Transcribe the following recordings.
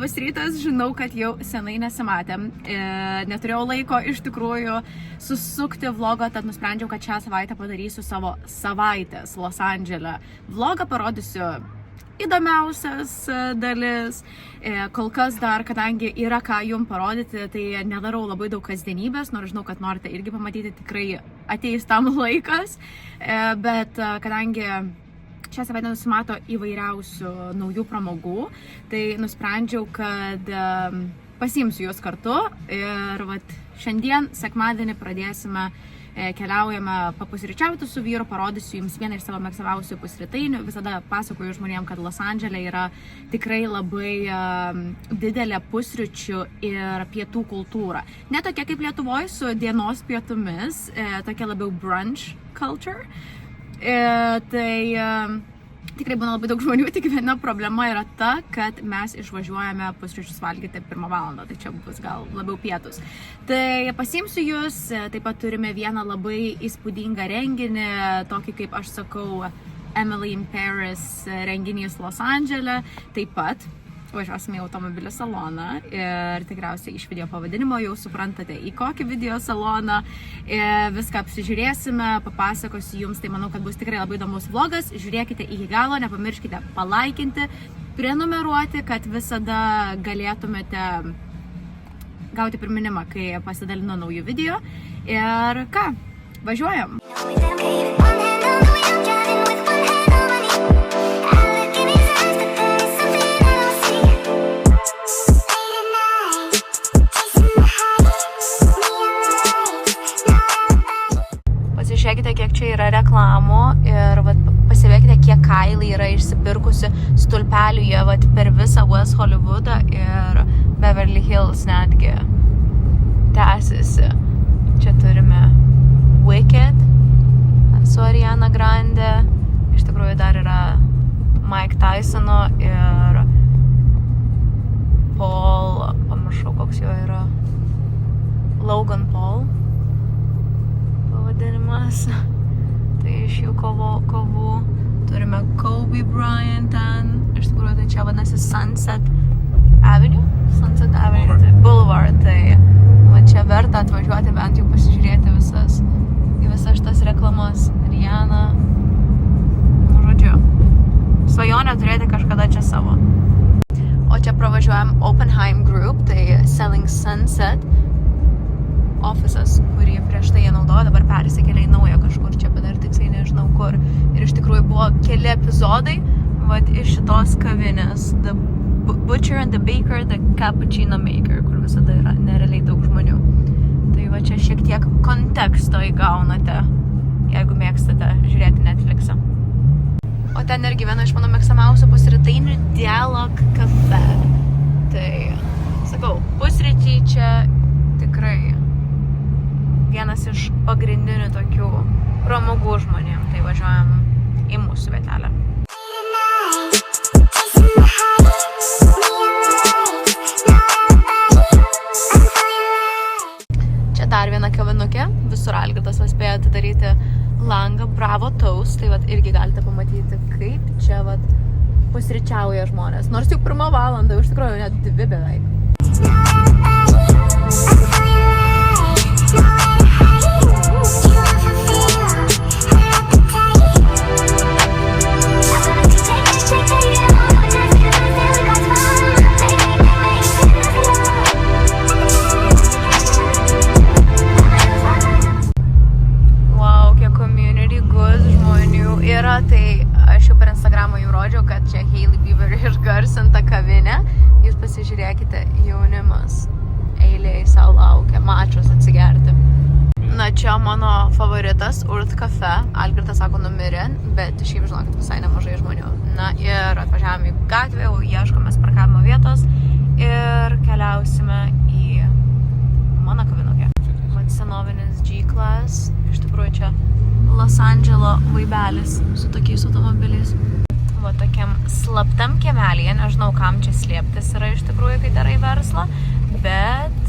Labas rytas, žinau, kad jau senai nesimatėm, neturėjau laiko iš tikrųjų susukti vlogą, tad nusprendžiau, kad šią savaitę padarysiu savo savaitės Los Andžele vlogą, parodysiu įdomiausias dalis. Kol kas dar, kadangi yra ką jum parodyti, tai nedarau labai daug kasdienybės, nors žinau, kad norite irgi pamatyti, tikrai ateis tam laikas, bet kadangi šią savaitę nusimato įvairiausių naujų pramogų, tai nusprendžiau, kad pasiimsiu juos kartu ir šiandien, sekmadienį, pradėsime, keliaujame papusryčiauti su vyru, parodysiu jums vieną iš savo mėgstamiausių pusrytainių. Visada pasakoju žmonėm, kad Los Andžele yra tikrai labai didelė pusryčių ir pietų kultūra. Ne tokia kaip Lietuvoje su dienos pietumis, tokia labiau brunch culture. Tikrai būna labai daug žmonių, tik viena problema yra ta, kad mes išvažiuojame pusryčius valgyti 1 valandą, tai čia bus gal labiau pietus. Tai pasiimsiu jūs, taip pat turime vieną labai įspūdingą renginį, tokį kaip aš sakau Emily in Paris renginys Los Andžele, taip pat važiuosime į automobilių saloną ir tikriausiai iš video pavadinimo jau suprantate, į kokį video saloną. Viską apsižiūrėsime, papasakosiu jums, tai manau, kad bus tikrai labai įdomus vlogas. Žiūrėkite iki galo, nepamirškite palaikinti, prenumeruoti, kad visada galėtumėte gauti priminimą, kai pasidalinu naujų video. Ir ką, važiuojam! Žiūrėkite, kiek čia yra reklamų ir pasivėkite, kiek Kylie yra išsipirkusi stulpelių jie per visą West Hollywoodą ir Beverly Hills netgi tęsiasi. Čia turime Wicked su Ariana Grande, iš tikrųjų dar yra Mike Tysono ir Paul, pamiršau koks jo yra, Logan Paul pavadinimas. Tai iš jų kovų turime Kobe Bryant ten, iš tikrųjų tai čia vadinasi Sunset Avenue, tai Boulevard, tai čia verta atvažiuoti bent jau pasižiūrėti į visas šitas reklamas. Rihanna, žodžiu, svajonę turėti kažkada čia savo. O čia pravažiuojam Oppenheim Group, tai Selling Sunset ofisas, kurį prieš tai jie naudojo, dabar persikėlė į naują kažkur čia, bet dar tiksliai nežinau kur. Ir iš tikrųjų buvo keli epizodai iš šitos kavinės, The Butcher and the Baker, The Cappuccino Maker, kur visada yra nerealiai daug žmonių. Tai čia šiek tiek konteksto įgaunate, jeigu mėgstate žiūrėti Netflixą. O ten irgi viena iš mano mėgstamiausių pusrytainių Dialogue Cafe. Tai, sakau, pusryčiai čia tikrai vienas iš pagrindinių tokių pramogų žmonėm. Tai važiuojam į mūsų vietelę. Čia dar viena kavinukė. Visur Algirdas spėjo atidaryti langą Bravo Toast. Tai irgi galite pamatyti, kaip čia pusryčiauja žmonės. Nors jau 1 valandą, iš tikrųjų net 2 beveik. Tai aš jau per Instagramą jau rodžiau, kad čia Hailey Bieber išgarsinta kavinė. Jūs pasižiūrėkite, jaunimas eilėj savo laukia, mačos atsigerti. Na, čia mano favoritas, Urth Cafe. Algirdas sako numirė, bet šiaip žinokit visai nemažai žmonių. Na ir atvažiavome į gatvę, jau ieškome parkavimo vietos ir keliausime į mano kavinukę. Senovinis G-Class, iš tikrųjų čia Los Andželo vaibelis su tokiais automobiliais. Tokiam slaptam kiemelyje, nežinau kam čia slėptis yra iš tikrųjų, kai darai verslą, bet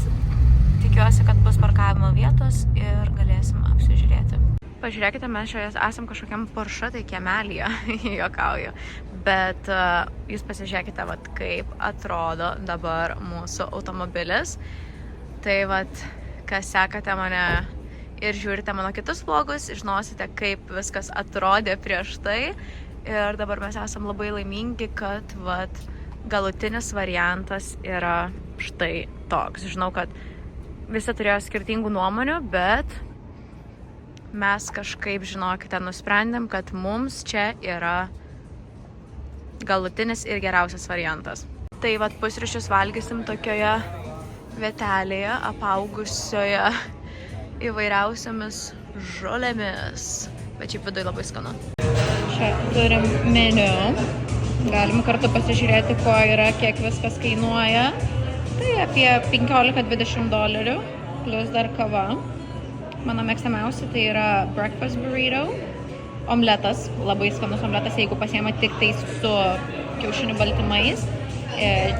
tikiuosi, kad bus parkavimo vietos ir galėsim apsižiūrėti. Pažiūrėkite, mes čia esam kažkokiam Porsche, tai kiemelyje, juokauju. bet jūs pasižiūrėkite, vat, kaip atrodo dabar mūsų automobilis. Tai vat, kas sekate mane ir žiūrite mano kitus vlogus, žinosite, kaip viskas atrodė prieš tai. Ir dabar mes esam labai laimingi, kad vat, galutinis variantas yra štai toks. Žinau, kad visi turėjo skirtingų nuomonių, bet mes kažkaip, žinokite, nusprendėm, kad mums čia yra galutinis ir geriausias variantas. Tai vat pusryčius valgysim tokioje vietelėje, apaugusioje įvairiausiamis žolėmis. Bet šiaip viduje labai skanu. Čia turim meniu. Galim kartu pasižiūrėti, ko yra, kiek viskas kainuoja. Tai apie $15–20, plus dar kava. Mano mėgstamiausia tai yra breakfast burrito. Omletas, labai skanus omletas, jeigu pasiema tik tais su kiaušinių baltymais.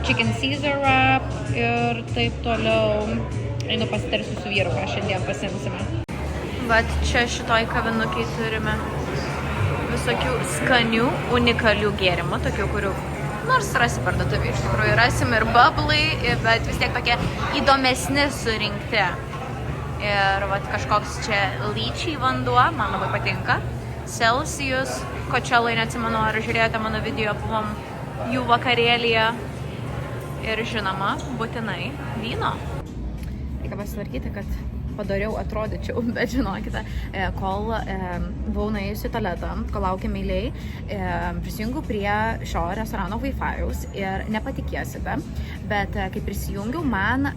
Chicken Caesar wrap ir taip toliau. Einu pasitarsiu su vyru, ką šiandien pasimsime. Vat čia šitoj kavinukiai turime visokių skanių, unikalių gėrimų, tokių, kurių nors rasi parduotuvėje. Iš tikrųjų rasim ir bubbly, bet vis tiek tokie įdomesni surinkti. Ir vat kažkoks čia lyčiai vanduo, man labai patinka. Celsius, Coachellai, neatsimenu, ar žiūrėjote mano video, buvom jų vakarėlyje. Ir žinoma, būtinai vyno. Reikia pasitvarkyti, kad padariau atrodyčiau, bet žinokite, kol buvau nuėjusi į tualetą, kol laukėme eilėj, prisijungiau prie šio restorano Wi-Fi'aus ir nepatikėsite, bet kai prisijungiau, man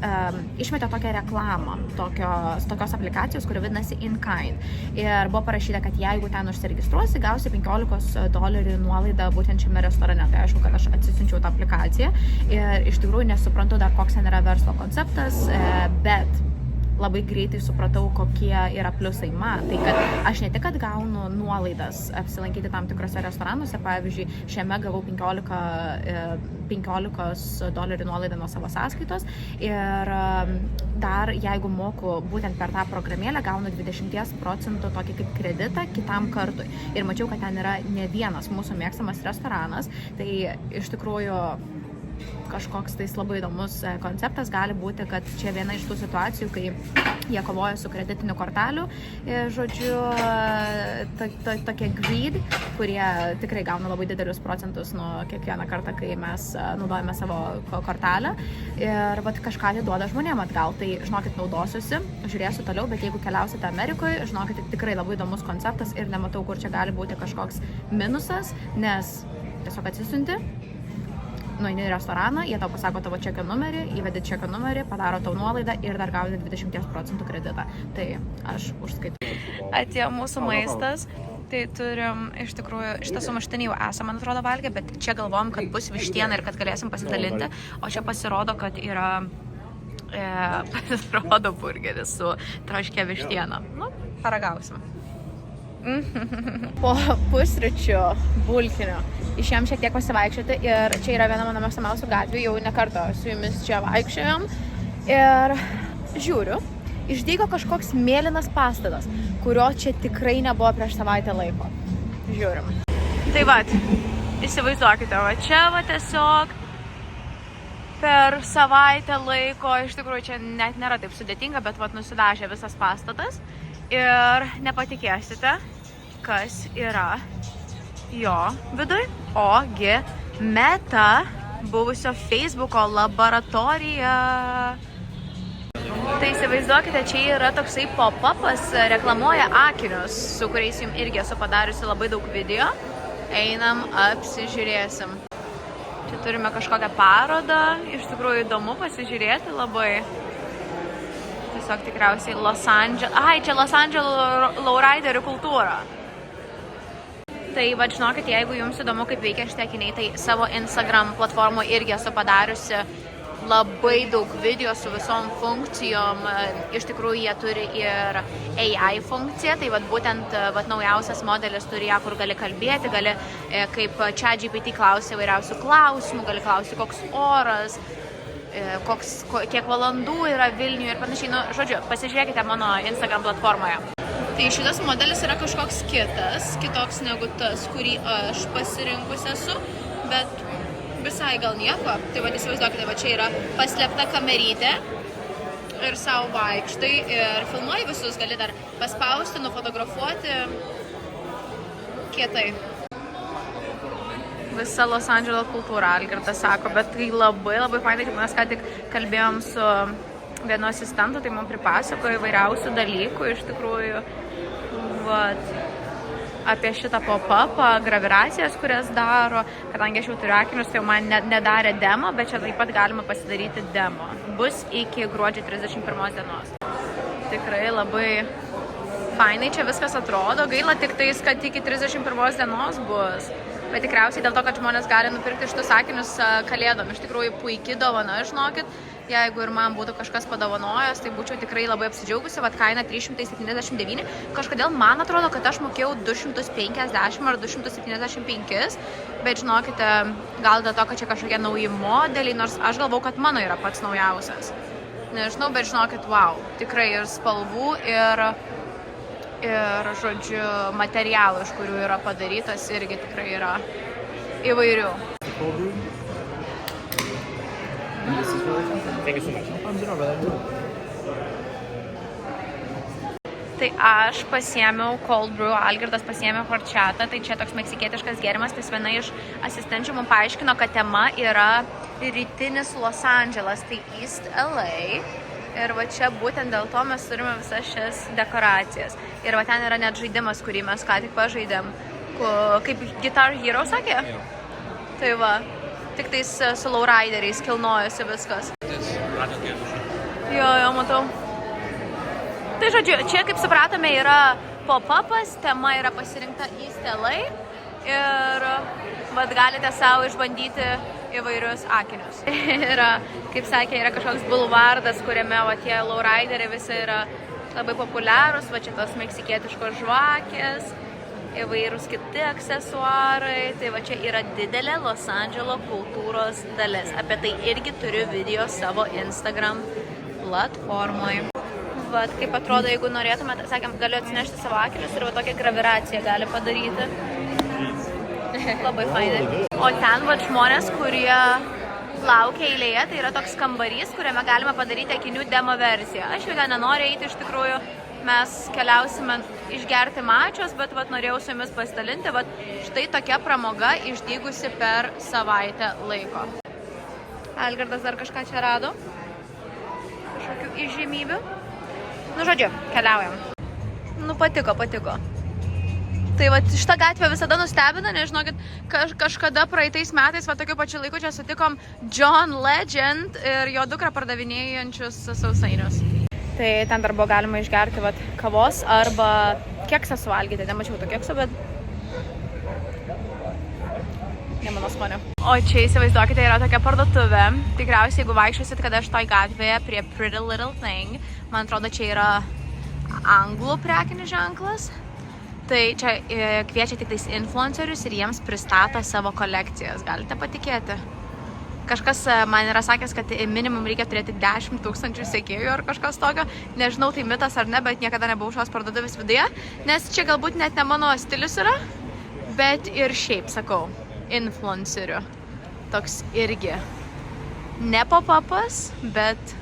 išmetė tokią reklamą, tokios aplikacijos, kuri vadinasi InKind. Ir buvo parašyta, kad jeigu ten užsiregistruosi, gausi $15 nuolaidą būtent šiame restorane. Tai aišku, kad aš atsisiunčiau tą aplikaciją ir iš tikrųjų nesuprantu dar, koks ten yra verslo konceptas, bet labai greitai supratau, kokie yra pliusai man. Tai kad aš ne tik, kad gaunu nuolaidas apsilankyti tam tikrose restoranuose, pavyzdžiui, šiame gavau $15 nuolaidą nuo savo sąskaitos ir dar, jeigu moku būtent per tą programėlę, gaunu 20% tokį kaip kreditą kitam kartui. Ir mačiau, kad ten yra ne vienas mūsų mėgstamas restoranas, tai iš tikrųjų kažkoks tais labai įdomus konceptas gali būti, kad čia viena iš tų situacijų, kai jie kovoja su kreditiniu korteliu, žodžiu, tokie greed, kurie tikrai gauna labai didelius procentus nuo kiekvieną kartą, kai mes naudojame savo kortelę ir vat kažką duoda žmonėm atgal. Tai žinokit, naudosiuosi, žiūrėsiu toliau, bet jeigu keliausite Amerikoje, žinokit, tikrai labai įdomus konceptas ir nematau, kur čia gali būti kažkoks minusas, nes tiesiog atsisiunti, nueini į restoraną, jie tau pasako tavo čekio numerį, įvedi čekio numerį, padaro tau nuolaidą ir dar gauni 20% kreditą. Tai aš užskaitau. Atėjo mūsų maistas, tai turim iš tikrųjų, šitą sumuštinį jau esame, man atrodo, valgę, bet čia galvom, kad bus vištiena ir kad galėsim pasidalinti, o čia pasirodo, kad yra pasirodo burgeris su troškia vištiena. Nu, paragausim. Po pusryčių bulkinio išėjom šiek tiek pasivaikščioti ir čia yra viena mano mėgstamiausių gatvių, jau ne kartą su jumis čia vaikščiojom ir žiūriu, išdygo kažkoks mėlynas pastatas, kurio čia tikrai nebuvo prieš savaitę laiko. Žiūrim. Tai vat, įsivaizduokite, va čia va tiesiog per savaitę laiko, iš tikrųjų čia net nėra taip sudėtinga, bet vat nusidažė visas pastatas ir nepatikėsite, kas yra jo viduj, ogi Meta, buvusio Facebooko laboratorija. Tai įsivaizduokite, čia yra toksai pop-upas, reklamuoja akinius, su kuriais jums irgi esu padariusi labai daug video. Einam, apsižiūrėsim. Čia turime kažkokią parodą, iš tikrųjų įdomu pasižiūrėti labai. Tiesiog tikriausiai Los Andželo, čia Los Andželo lowriderių kultūra. Tai va, žinokit, jeigu jums įdomu, kaip veikia šitie akiniai, tai savo Instagram platformų irgi esu padariusi labai daug video su visom funkcijom. Iš tikrųjų, jie turi ir AI funkciją, tai va, būtent va, naujausias modelis turi ją, kur gali kalbėti, gali kaip ChatGPT klausia įvairiausių klausimų, gali klausti, koks oras, kiek valandų yra Vilniuje ir panašiai. Nu, žodžiu, pasižiūrėkite mano Instagram platformoje. Tai šitas modelis yra kažkoks kitoks negu tas, kurį aš pasirinkus esu. bet visai gal nieko. Tai va, įsivaizduokite, va čia yra paslėpta kamerytė ir savo vaikštai ir filmuoji visus, gali dar paspausti, nufotografuoti. Kietai. Visa Los Andželo kultūra, Algirdas sako, bet tai labai fainai, kaip mes ką tik kalbėjom su vienu asistentu, tai mums pripasakojo įvairiausių dalykų, iš tikrųjų, vat, apie šitą pop-upą, graviracijas, kurias daro, kadangi aš jau turiu akinius, tai jau man nedarė demo, bet čia taip pat galima pasidaryti demo. Bus iki gruodžio 31 dienos. Tikrai labai fainai čia viskas atrodo, gaila tik tais, kad iki 31 dienos bus. Bet tikriausiai dėl to, kad žmonės gali nupirkti šitus akinius kalėdom. Iš tikrųjų puikiai dovana, žinokit. Jeigu ir man būtų kažkas padovanojęs, tai būčiau tikrai labai apsidžiaugusi. Vat kaina 379. Kažkodėl man atrodo, kad aš mokėjau 250 ar 275. Bet žinokite, gal dėl to, kad čia kažkokie nauji modeliai, nors aš galvau, kad mano yra pats naujausias. Nežinau, bet žinokit, wow. Tikrai ir spalvų, ir žodžiu, materialų, iš kurių yra padarytas, irgi tikrai yra įvairių. Tai aš pasiėmiau cold brew, Algirdas pasiėmė horčatą, tai čia toks meksikietiškas gėrimas, tai viena iš asistenčių mums paaiškino, kad tema yra rytinis Los Andželas, tai East LA. Ir va čia būtent dėl to mes turime visas šias dekoracijas. Ir va ten yra net žaidimas, kurį mes ką tik pažaidėm. Kaip Guitar Hero sakė? Jo. Tai va, tik tais su lowrideriais kilnojosi viskas. Jo, matau. Tai žodžiu, čia kaip supratome yra pop-upas, tema yra pasirinkta East LA. Ir vat galite savo išbandyti įvairius akinius. Yra, kaip sakė, yra kažkoks bulvardas, kuriame va, tie lowrideriai visi yra labai populiarūs, va čia tos meksikietiškos žvakės, įvairūs kiti aksesuarai. Tai va čia yra didelė Los Andželo kultūros dalis. Apie tai irgi turiu video savo Instagram platformoje. Vat kaip atrodo, jeigu norėtumėte, sakėm, galiu atsinešti savo akinius ir va tokią graviraciją gali padaryti. Labai fainai. O ten vat žmonės, kurie laukia eilėje, tai yra toks kambarys, kuriame galima padaryti akinių demo versiją. Aš jau ten nenoriu eiti, iš tikrųjų, mes keliausime išgerti mačios, bet vat norėjau su jumis pasidalinti, vat štai tokia pramoga išdygusi per savaitę laiko. Algirdas dar kažką čia rado? Kažkokių įžymybių? Nu, žodžiu, keliaujam. Nu, patiko. Tai va, šitą gatvę visada nustebina, nežinokit, kažkada praeitais metais, va, tokiu pačiu laiku čia sutikom John Legend ir jo dukrą pardavinėjančius sausainius. Tai ten dar buvo galima išgerti, va, kavos arba keksą suvalgyti, nemačiau to kekso, bet ne mano skonio. O čia įsivaizduokite, yra tokia parduotuvė, tikriausiai jeigu vaikščiosit kada šitoj gatvėje prie Pretty Little Thing, man atrodo, čia yra anglų prekinis ženklas. Tai čia kviečia tik tais influencerius ir jiems pristato savo kolekcijas. Galite patikėti. Kažkas man yra sakęs, kad minimum reikia turėti 10 000 sekėjų ar kažkas tokio. Nežinau, tai mitas ar ne, bet niekada nebuvau šios parduotuvės viduje. Nes čia galbūt net ne mano stilius yra, bet ir šiaip, sakau, influencerių. Toks irgi ne pop-upas, bet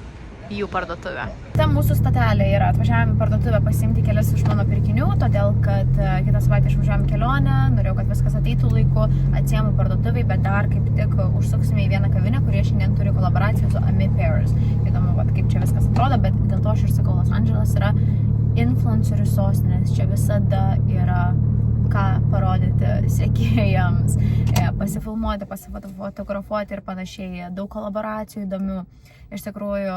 jų parduotuvė. Ta mūsų statelė yra. Atvažiavome parduotuvę pasiimti kelias iš mano pirkinių, todėl kad kitą savaitę išvažiavome kelionę, norėjau, kad viskas ateitų laiku, atsiėmu parduotuvai, bet dar kaip tik užsuksime į vieną kavinę, kurie šiandien turi kolaboraciją su Ami Paris. Įdomu, kaip čia viskas atrodo, bet dėl to aš ir sakau, Los Andželas yra influencerių sostinės. Čia visada yra ką parodyti sekėjams, pasifilmuoti, pasifotografuoti ir panašiai. Daug kolaboracijų įdomių. Iš tikrųjų,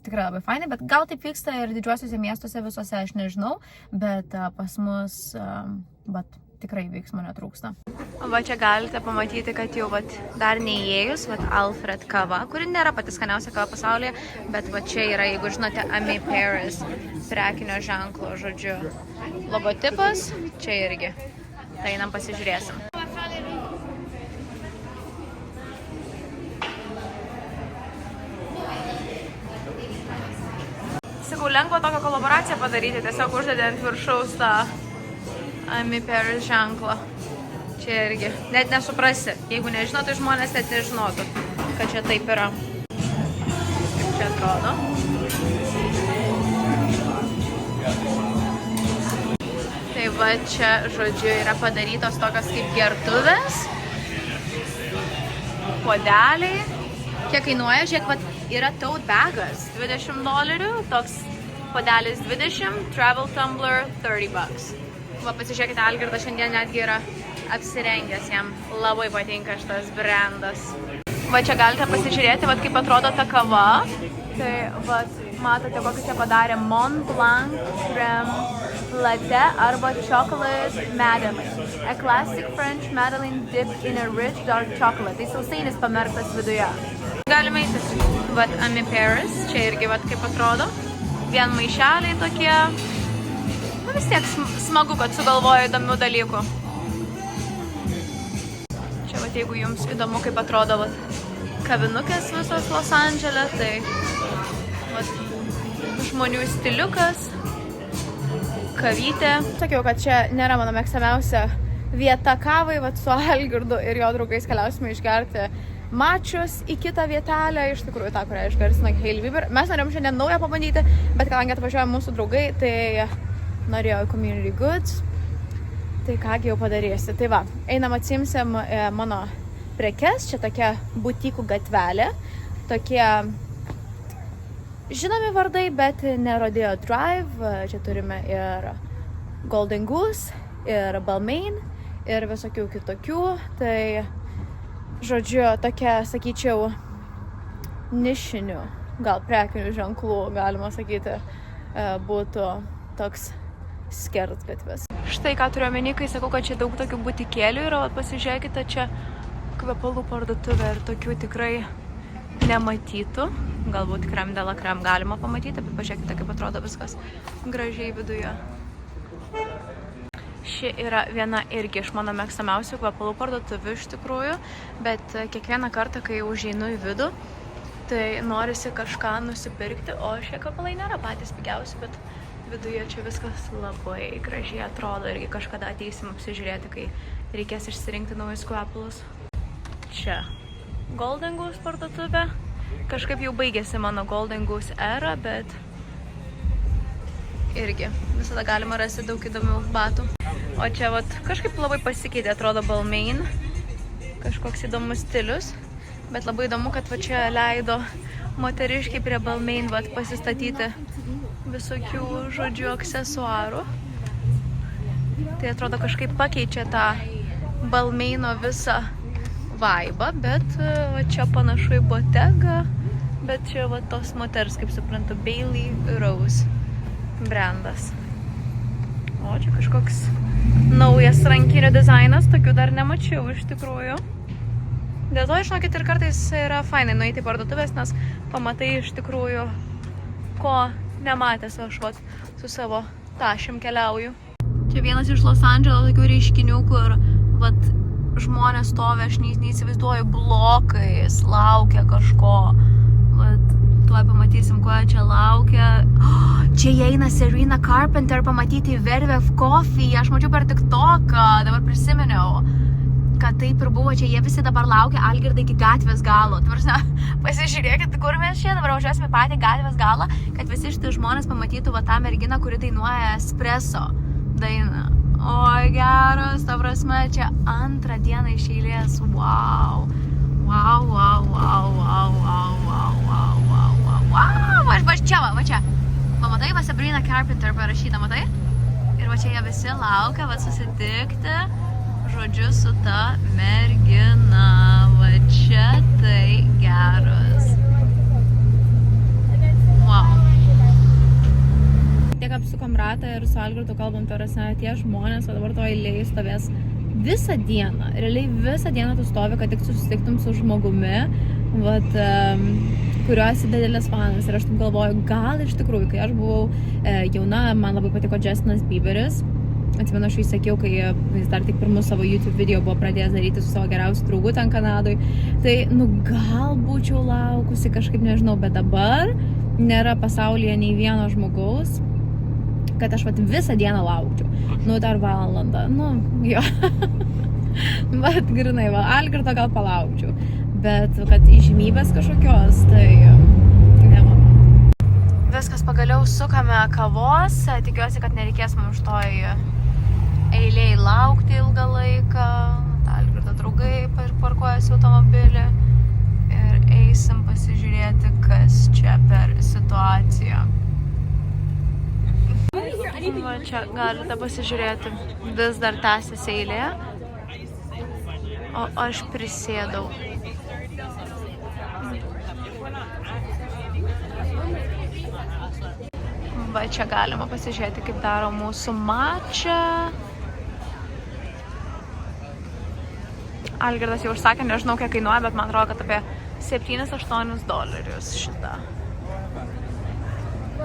tikrai labai fainai, bet gal taip vyksta ir didžiuosiuose miestuose visose, aš nežinau, bet pas mus tikrai veiksmo netrūksta. Va čia galite pamatyti, kad jau dar neįėjus, Alfred kava, kuri nėra pati skaniausia kava pasaulyje, bet va čia yra, jeigu žinote, Ami Paris prekinio ženklo, žodžiu, logotipas, čia irgi. Tai einam pasižiūrėsim. Sakau, lengva tokią kolaboraciją padaryti, tiesiog uždedė ant viršaus tą Ami Paris ženklą. Čia Čia irgi. Net nesuprasi. Jeigu nežino, tai žmonės net nežinotų, kad čia taip yra. Kaip čia atrodo. Tai va čia, žodžiu, yra padarytos tokios kaip gertuvės. Puodeliai. Kiek kainuoja? Žiūrėk, vat, yra tote bagas. $20. Toks puodelis 20. Travel tumbler $30. Va, pasižiūrėkite, Algirdas šiandien netgi yra apsirengęs, jam labai patinka šitas brandas. Va, čia galite pasižiūrėti, va, kaip atrodo ta kava. Tai, va, matote, kokį čia padarė Mont Blanc creme latte arba chocolate madeleine. A classic French madeleine dipped in a rich dark chocolate. Tai sausainis pamerktas viduje. Galime eitis. Va, Ami Paris, čia irgi, va, kaip atrodo. Vien maišeliai tokie. Nu, vis tiek smagu, kad sugalvojo įdomių dalykų. Čia, vat, jeigu jums įdomu, kaip atrodo vat, kavinukės visos Los Andžele, tai vat, žmonių stiliukas, kavytė. Sakiau, kad čia nėra mano mėgstamiausia vieta kavai, vat, su Algirdu ir jo draugais keliausime išgerti mačius į kitą vietelę, iš tikrųjų tą, kurią išgarsino Hailey Bieber. Mes norėjom šiandien naują pabandyti, bet kadangi atvažiuoja mūsų draugai, tai norėjau į Community Goods. Tai kągi jau padarysi. Tai va, einam atsimsim mano prekes. Čia tokia butikų gatvelė. Tokie žinomi vardai, bet ne Rodeo Drive. Čia turime ir Golden Goose, ir Balmain, ir visokių kitokių. Tai žodžiu, tokia, sakyčiau, nišinių, gal prekinių ženklų, galima sakyti, būtų toks skersgatvis. Štai ką turiu omeny, kai sakau, kad čia daug tokių butikėlių yra, pasižiūrėkite, čia kvepalų parduotuvė ir tokių tikrai nematytų. Galbūt krem de la krem galima pamatyti, bet pažiūrėkite, kaip atrodo viskas gražiai viduje. Ši yra viena irgi iš mano mėgstamiausių kvepalų parduotuvių iš tikrųjų, bet kiekvieną kartą, kai užeinu į vidų, tai norisi kažką nusipirkti, o šie kvepalai nėra patys pigiausi, bet viduje čia viskas labai gražiai atrodo, irgi kažkada ateisim apsižiūrėti, kai reikės išsirinkti naujus kvepalus. Čia Golden Goose parduotuvė. Kažkaip jau baigėsi mano Golden Goose era, bet irgi visada galima rasti daug įdomių batų. O čia vat, kažkaip labai pasikeitė, atrodo Balmain. Kažkoks įdomus stilius. Bet labai įdomu, kad va čia leido moteriškiai prie Balmain vat, pasistatyti visokių, žodžiu, aksesuarų. Tai atrodo kažkaip pakeičia tą Balmaino visą vaibą, bet va, čia panašu į Bottega, bet čia va, tos moters, kaip suprantu, Bailey Rose brandas. O čia kažkoks naujas rankinių dizainas, tokių dar nemačiau iš tikrųjų. Dėl to, žinokit, ir kartais yra fainai nueiti į parduotuvės, nes pamatai iš tikrųjų, ko nematęs aš vat, su savo tašim keliauju. Čia vienas iš Los Andželo tokių reiškinių, kur vat, žmonės stovi, aš neįsivaizduoju, blokais, laukia kažko. Vat, tuoj pamatysim, ko čia laukia. Oh, čia eina Serena Carpenter pamatyti Verve Coffee. Aš mačiau per TikToką, dabar prisiminiau, kad taip ir buvo. Čia jie visi dabar laukia Algirdai iki gatvės galo. Pasižiūrėkit, kur mes čia dabar važiuosime patį gatvės galą, kad visi šitie žmonės pamatytų va tą merginą, kuri dainuoja Espresso dainą. Oi, geras, ta prasme, čia antrą dieną iš eilės. Wow. Wow, wow, wow, wow, wow, wow, wow, wow, wow, wow. Va čia, va čia. Pamatai, va Sabrina Carpenter parašyta, matai? Ir va čia jie visi laukia, va susitikti, žodžiu, su ta mergina. Va čia tai geras. Wow. Tiek apsukom ratą ir su Algirdu kalbam, tarasi tie žmonės, o dabar to eilėje stovės visą dieną. Realiai visą dieną tu stovi, kad tik susitiktum su žmogumi, vat, kurio esi didelis fanas. Ir aš taip galvoju, gal iš tikrųjų, kai aš buvau jauna, man labai patiko Justinas Bieberis. Atsimenu, aš jį sakiau, kai jis dar tik pirmus savo YouTube video buvo pradėjęs daryti su savo geriausiu draugu ten Kanadoj. Tai, gal būčiau laukusi kažkaip, nežinau, bet dabar nėra pasaulyje nei vieno žmogaus, kad aš vat visą dieną laukčiau. Dar valandą. Jo. Bet grinai, va, Algirdo gal palaukčiau. Bet kad įžymybės kažkokios, tai nemanau. Viskas, pagaliau sukame kavos. Tikiuosi, kad nereikės mums toj eilėj laukti ilgą laiką. Algirdo draugai parkuojasi automobilį. Ir eisim pasižiūrėti, kas čia per situaciją. Va, čia galite pasižiūrėti, vis dar tęsiasi eilė, o aš prisėdau. Va, čia galima pasižiūrėti, kaip daro mūsų mačą. Algirdas jau užsakė, nežinau, kiek kainuoja, bet man atrodo, kad apie $7-8 šitą.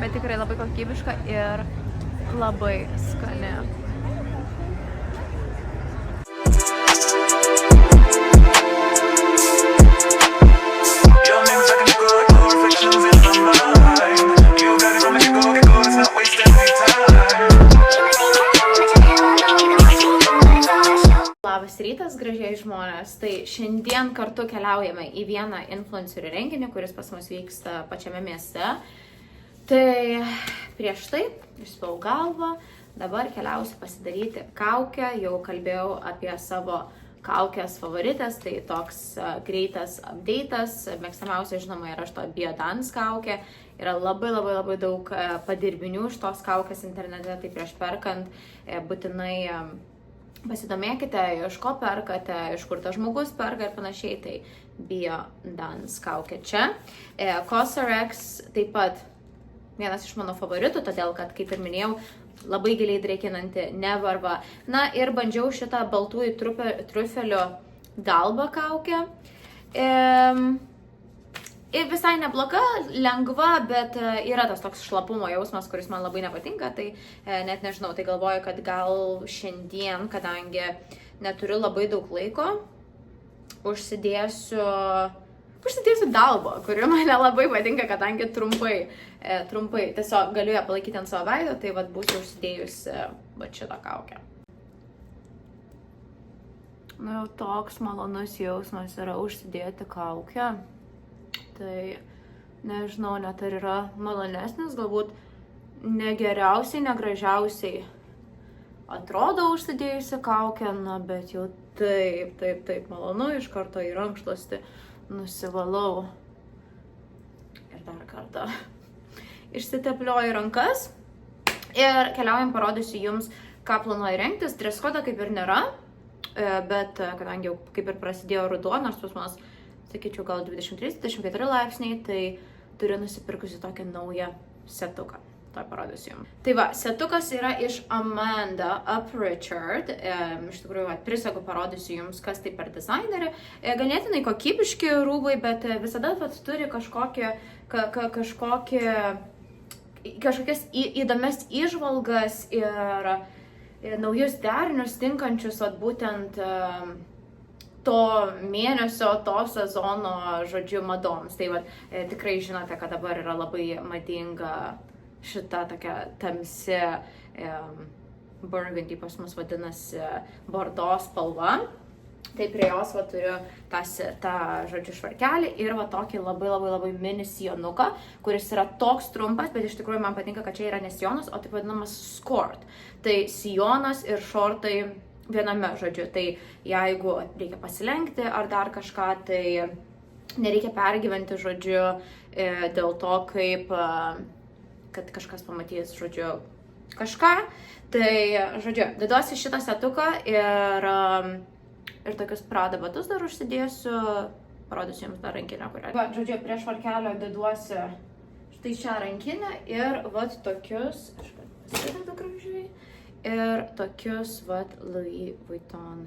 Bet tikrai labai kokybiška ir labai skani. Labas rytas, gražiai žmonės. Tai šiandien kartu keliaujame į vieną influencerių renginį, kuris pas mus vyksta pačiame mieste. Tai prieš tai išspau galvą, dabar keliausiu pasidaryti kaukę, jau kalbėjau apie savo kaukės favoritės, tai toks greitas update'as, mėgstamiausia žinoma yra šito Biodance kaukė, yra labai daug padirbinių iš tos kaukės internete, tai prieš perkant būtinai pasidomėkite, iš ko perkate, iš kur tas žmogus perka ir panašiai, tai Biodance kaukė čia. Cosrx taip pat vienas iš mano favoritų, todėl kad, kaip ir minėjau, labai giliai drėkinanti, nevarva. Na ir bandžiau šitą baltųjų trufelių galbą kaukę. Ir visai nebloga, lengva, bet yra tas toks šlapumo jausmas, kuris man labai nepatinka, tai net nežinau, tai galvoju, kad gal šiandien, kadangi neturiu labai daug laiko, užsidėsiu dalbą, kuri man labai patinka, kadangi trumpai, tiesiog galiu ją palaikyti ant savo veido, tai vat būsiu užsidėjusi šitą kaukę. Na jau toks malonus jausmas yra užsidėti kaukę, tai nežinau, net ar yra malonesnis, galbūt negeriausiai, negražiausiai atrodo užsidėjusi kaukę, na bet jau taip malonu, iš karto į rankšluostį nusivalau ir dar kartą išsiteplioju rankas ir keliaujam, parodysiu jums, ką planuoju rengtis. Dress code kaip ir nėra, bet kadangi jau kaip ir prasidėjo ruduo, nors pas mus, sakyčiau, gal 23-24 laipsniai, tai turiu nusipirkusi tokią naują setuką. Tai parodysiu jums. Tai va, setukas yra iš Amanda Upchurch. Iš tikrųjų, prisegu, parodysiu jums, kas tai per dizainerį. Ganėtinai kokybiški rūbai, bet visada turi kažkokias įdomias įžvalgas ir naujus derinius tinkančius, būtent to mėnesio, to sezono, žodžiu, madoms. Tai va, tikrai žinote, kad dabar yra labai madinga šita tokia tamsi burgundy, pas mus vadinasi bordo spalva. Tai prie jos va turiu tą, žodžiu, švarkelį ir va tokį labai mini sijonuką, kuris yra toks trumpas, bet iš tikrųjų man patinka, kad čia yra ne sijonas, o taip vadinamas skort. Tai sijonas ir šortai viename, žodžiu. Tai jeigu reikia pasilenkti ar dar kažką, tai nereikia pergyventi, žodžiu, dėl to, kaip kad kažkas pamatys, žodžiu, kažką. Tai, žodžiu, deduosi šitą setuką ir tokius Prada batus dar užsidėsiu. Parodysiu jums dar rankinę, kurią. Va, žodžiu, prie švarkelio deduosi štai šią rankinę ir vat tokius, aš pasidedu gražiai, ir tokius vat Louis Vuitton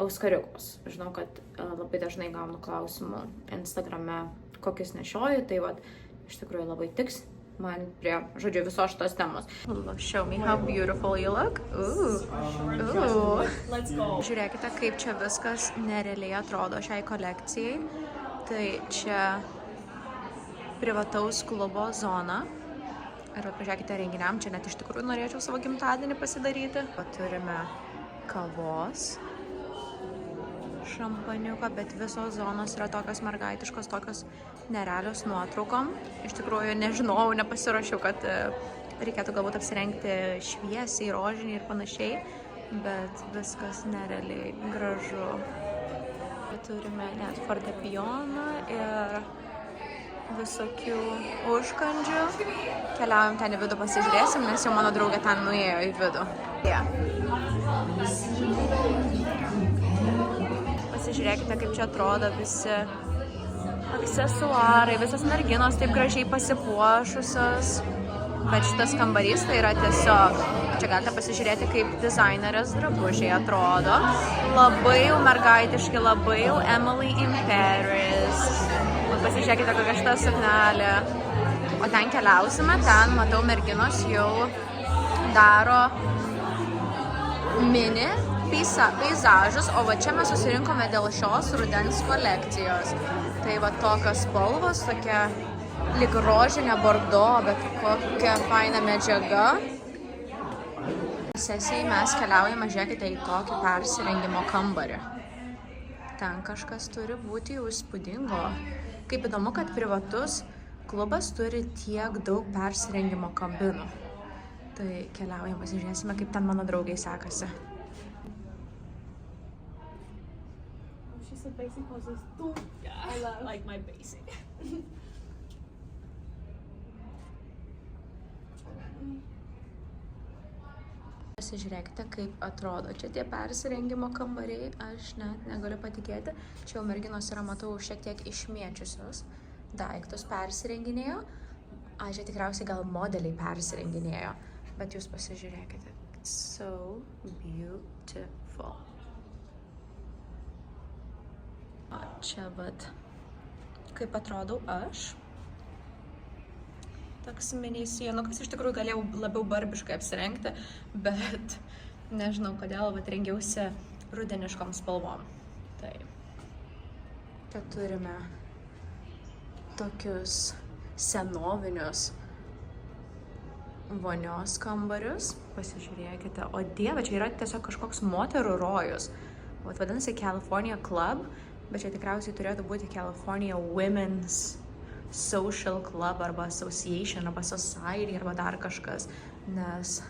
auskariukus. Žinau, kad labai dažnai gaunu klausimų Instagrame, kokius nešioju, tai vat iš tikrųjų labai tiks man prie, žodžiu, visos šitos temos. Show me how beautiful you look. Žiūrėkite, kaip čia viskas nerealiai atrodo šiai kolekcijai. Tai čia privataus klubo zona. Ir pažiūrėkite renginiam, čia net iš tikrųjų norėčiau savo gimtadienį pasidaryti. Turime kavos. šampaniuko, bet visos zonos yra tokios mergaitiškos, tokios nerealios nuotraukom. Iš tikrųjų, nežinau, nepasiruošiau, kad reikėtų galbūt apsirengti šviesiai, rožiniai ir panašiai, bet viskas nerealiai gražu. Turime net fortepijoną ir visokių užkandžių. Keliaujam ten į vidų, pasižiūrėsim, nes jau mano draugė ten nuėjo į vidų. Pasižiūrėkite, kaip čia atrodo visi aksesuarai, visas merginos taip gražiai pasipuošusios. Bet šitas kambarys tai yra tiesiog, čia galite pasižiūrėti, kaip dizainerės drabužiai atrodo. Labai jau mergaitiški, labai jau Emily in Paris. Pasižiūrėkite, kokia šita suknelė. O ten keliausime, ten matau merginos jau daro mini peizažus, o va čia mes susirinkome dėl šios rudens kolekcijos. Tai va tokios spalvos, tokia lyg rožinė bordo, bet kokia faina medžiaga. Sesijai mes keliaujame, žiūrėkite, į tokį persirengimo kambarį. Ten kažkas turi būti jau įspūdingo. Kaip įdomu, kad privatus klubas turi tiek daug persirengimo kabinų. Tai keliaujam, pasižiūrėsime, kaip ten mano draugai sekasi. She said basic poses too. Yeah, I like my basic. Pasižiūrėkite, kaip atrodo čia tie persirengimo kambariai, aš net negaliu patikėti. Čia jau merginos yra, matau, šiek tiek išmėčiusios daiktus persirenginėjo. Čia tikriausiai gal modeliai persirenginėjo, bet jūs pasižiūrėkite. It's so beautiful. O čia vat, kaip atrodau aš. Toks mini sienukas, iš tikrųjų galėjau labiau barbiškai apsirengti, bet nežinau kodėl, bet rengiausi rudeniškom spalvom. Tai čia turime tokius senovinius vonios kambarius. Pasižiūrėkite, o dieve, čia yra tiesiog kažkoks moterų rojus. Vadinasi California Club, bet čia tikriausiai turėtų būti California Women's Social Club arba Association arba Society arba dar kažkas, nes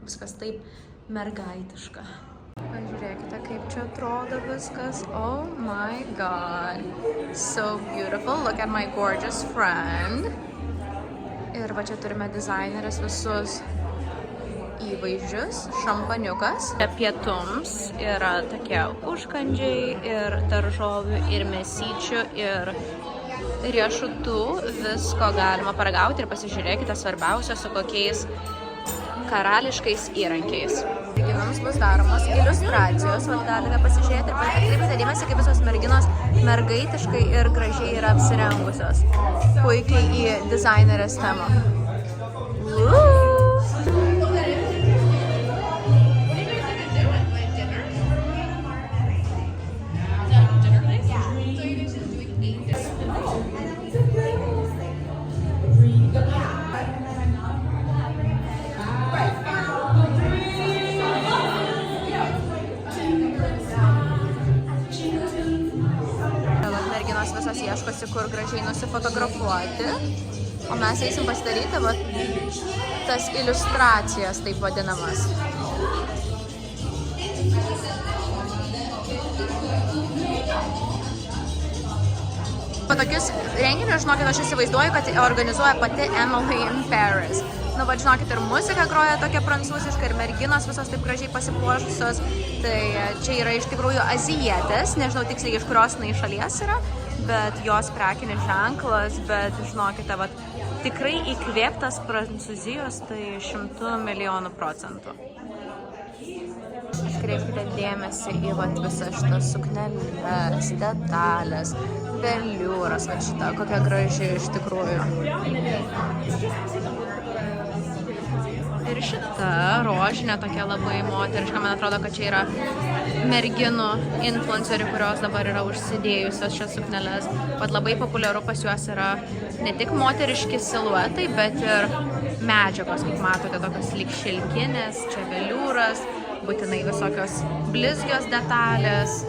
viskas taip mergaitiška. Pažiūrėkite, kaip čia atrodo viskas. Oh my god. So beautiful. Look at my gorgeous friend. Ir va čia turime dizainerės visus įvaizdžius. Šampaniukas. Pietums yra tokie užkandžiai ir daržovių ir mėsyčių ir riešutų, visko galima paragauti ir pasižiūrėkite svarbiausia su kokiais karališkais įrankiais. Merginoms bus daromos iliustracijos, galite pasižiūrėti ir atkreipkite dėmesį, kaip visos merginos mergaitiškai ir gražiai yra apsirengusios. Puikiai į dizainerės temą. Visos ieškosi, kur gražiai nusifotografuoti, o mes eisim pasidaryti va, tas iliustracijas, taip vadinamas. Tokius renginius, žinokit, aš įsivaizduoju, kad organizuoja pati Emily in Paris. Nu, va, žinokit, ir muzika groja tokia prancūziška, ir merginos visos taip gražiai pasipuošusios. Tai čia yra iš tikrųjų azijietės, nežinau tiksliai iš kurios šalies yra, bet jos prekinis ženklas, bet žinokite, va, tikrai įkvėptas Prancūzijos, tai 100 milijonų procentų. Atkreipkite dėmesį į va, visas šitas sukneles, detalės, veliūras, va šita, kokia graži iš tikrųjų. Ir šita rožinė tokia labai moteriška, man atrodo, kad čia yra merginų influencerių, kurios dabar yra užsidėjusios šias sukneles. Pat labai populiaru pas juos yra ne tik moteriški siluetai, bet ir medžiagos, kaip matote, tokios lyg šilkinės, čia veliūras, būtinai visokios blizgios detalės.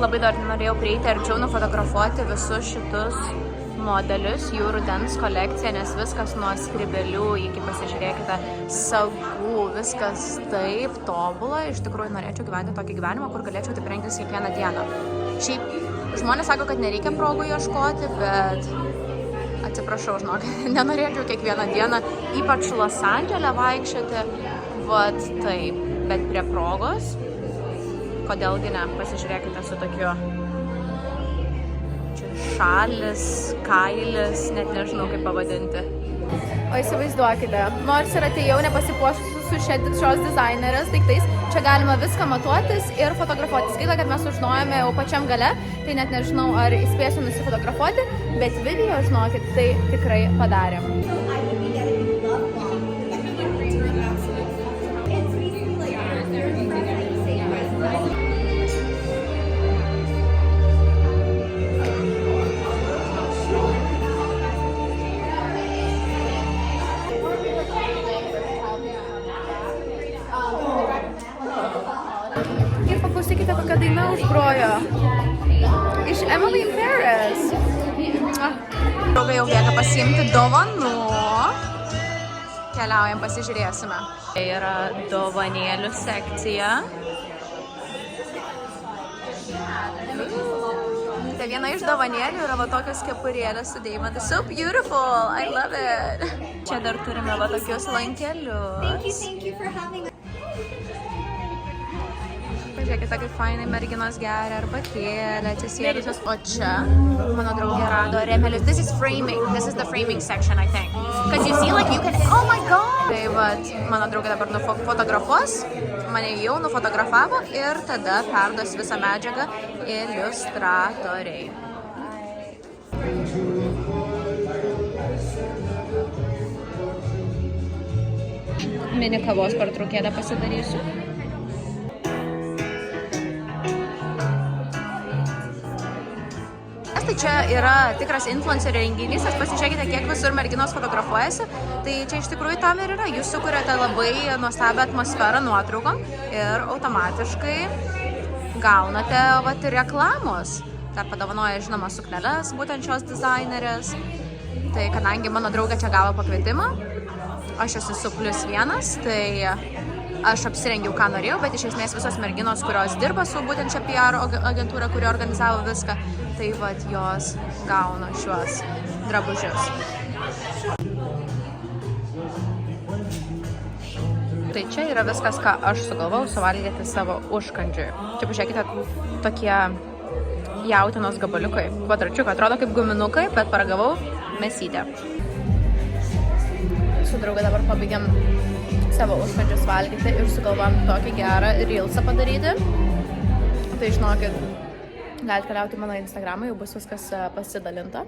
labai dar norėjau prieiti arčiau nufotografuoti visus šitus modelius, jų rudens kolekciją, nes viskas nuo skribelių iki, pasižiūrėkite, sagų, viskas taip tobula. Iš tikrųjų norėčiau gyventi tokį gyvenimą, kur galėčiau taip rengtis kiekvieną dieną. Šiaip žmonės sako, kad nereikia progų ieškoti, bet atsiprašau, žinokit, nenorėčiau kiekvieną dieną, ypač Los Andžele vaikščioti, vat taip, bet prie progos, kodėlgi ne, pasižiūrėkite su tokiu šalis, kailis, net nežinau kaip pavadinti. O įsivaizduokite, nors ir atėjau nepasipuošusi su šios dizainerės daiktais, čia galima viską matuotis ir fotografuotis. Gaila, kad mes sužinojome jau pačiam gale, tai net nežinau, ar įspėsiu nusifotografuoti, bet video, žinokit, tai tikrai padarėm. Ir paklausykite, kokia daina užgrojo. Iš Emily in Paris. Draugai jau bėga pasiimti dovanų. Keliaujam, pasižiūrėsime. Tai yra dovanėlių sekcija. Tai viena iš dovanėlių yra va tokios kepurėlės su deimantais. So beautiful, I love it. Čia dar turime va tokius lankelius. Thank you for having us. Pažiūrėkite, kaip fainai merginos geria arbatėlę, atsisėdusios. O čia mano draugė rado rėmelius. This is framing. This is the framing section, I think. Because you see, like, you can... Oh my god! Tai vat, mano draugė dabar nufotografuos, mane jau nufotografavo ir tada perduos visą medžiagą iliustratoriai. Mini kavos pertraukėlę pasidarysiu. Tai čia yra tikras influencerio renginys, aš pasižiūrėkite, kiek visur merginos fotografuojasi, tai čia iš tikrųjų tam ir yra. Jūs sukuriate labai nuostabią atmosferą nuotraukom ir automatiškai gaunate vat ir reklamos. Dar padovanoja, žinoma, sukneles būtent šios dizainerės. Tai kadangi mano draugė čia gavo pakvietimą, aš esu su +1, tai aš apsirengiau, ką norėjau, bet iš esmės visos merginos, kurios dirba su būtent čia PR agentūra, kuri organizavo viską, tai vat jos gauna šiuos drabužius. Tai čia yra viskas, ką aš sugalvojau suvalgyti savo užkandžiui. Čia pažiūrėkite, tokie jautienos gabaliukai, kvadračiukai, atrodo kaip guminukai, bet paragavau mėsytę. Su draugai dabar pabaigiam savo užkandžius valgyti ir sugalvojom tokį gerą reelsą padaryti. Tai žinokit, galite keliauti mano Instagramą, jau bus viskas pasidalinta.